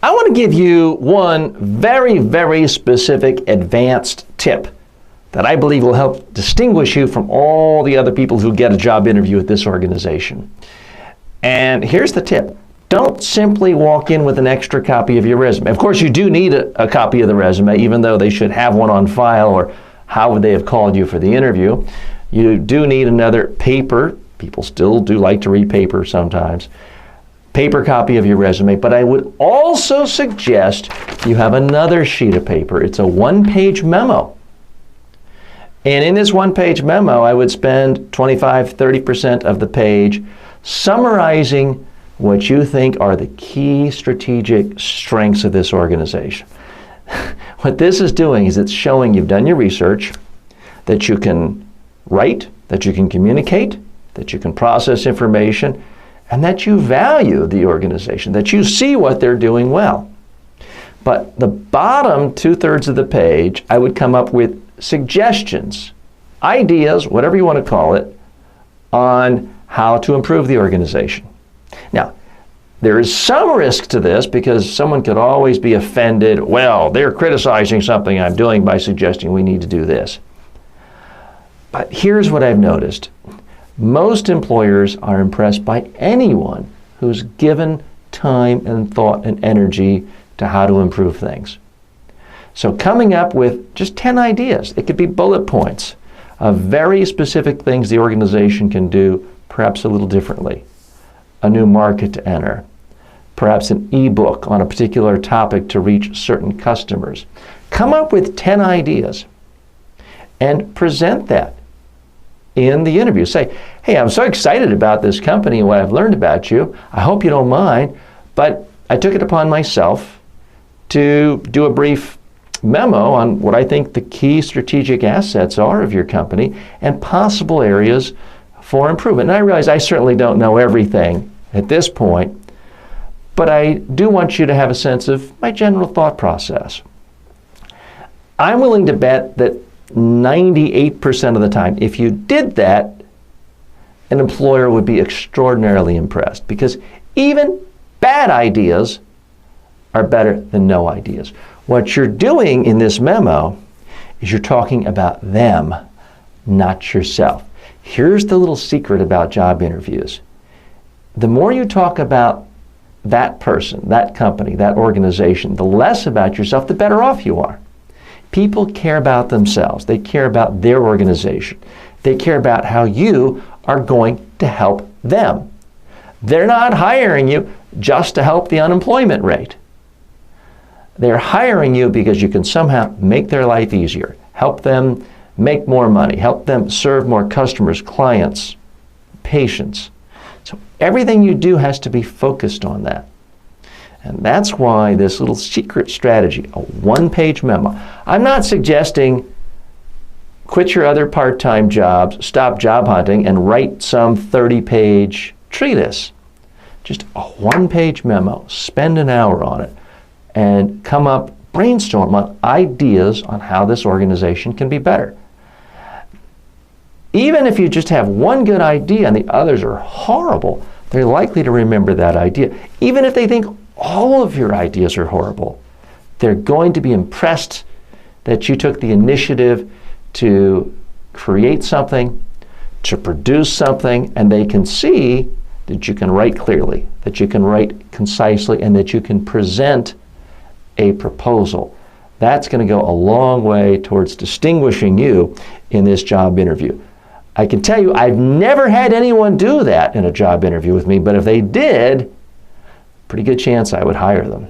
I want to give you one very, very specific advanced tip that I believe will help distinguish you from all the other people who get a job interview at this organization. And here's the tip. Don't simply walk in with an extra copy of your resume. Of course, you do need a copy of the resume, even though they should have one on file, or how would they have called you for the interview. You do need another paper. People still do like to read paper sometimes. Paper copy of your resume, but I would also suggest you have another sheet of paper. It's a one-page memo. And in this one-page memo, I would spend 25-30% of the page summarizing what you think are the key strategic strengths of this organization. What this is doing is it's showing you've done your research, that you can write, that you can communicate, that you can process information, and that you value the organization, that you see what they're doing well. But the bottom 2/3 of the page, I would come up with suggestions, ideas, whatever you want to call it, on how to improve the organization. Now, there is some risk to this because someone could always be offended. Well, they're criticizing something I'm doing by suggesting we need to do this. But here's what I've noticed. Most employers are impressed by anyone who's given time and thought and energy to how to improve things. So coming up with just 10 ideas, it could be bullet points of very specific things the organization can do, perhaps a little differently. A new market to enter, perhaps an ebook on a particular topic to reach certain customers. Come up with 10 ideas and present that in the interview. Say, hey, I'm so excited about this company and what I've learned about you. I hope you don't mind, but I took it upon myself to do a brief memo on what I think the key strategic assets are of your company and possible areas for improvement. And I realize I certainly don't know everything at this point, but I do want you to have a sense of my general thought process. I'm willing to bet that 98% of the time, if you did that, an employer would be extraordinarily impressed, because even bad ideas are better than no ideas. What you're doing in this memo is you're talking about them, not yourself. Here's the little secret about job interviews. The more you talk about that person, that company, that organization, the less about yourself, the better off you are. People care about themselves. They care about their organization. They care about how you are going to help them. They're not hiring you just to help the unemployment rate. They're hiring you because you can somehow make their life easier, help them make more money, help them serve more customers, clients, patients. So everything you do has to be focused on that. And that's why this little secret strategy, a one-page memo. I'm not suggesting quit your other part-time jobs, stop job hunting, and write some 30-page treatise. Just a one-page memo. Spend an hour on it and brainstorm on ideas on how this organization can be better. Even if you just have one good idea and the others are horrible, they're likely to remember that idea. Even if they think all of your ideas are horrible, they're going to be impressed that you took the initiative to create something, to produce something, and they can see that you can write clearly, that you can write concisely, and that you can present a proposal. That's going to go a long way towards distinguishing you in this job interview. I can tell you I've never had anyone do that in a job interview with me, but if they did, pretty good chance I would hire them.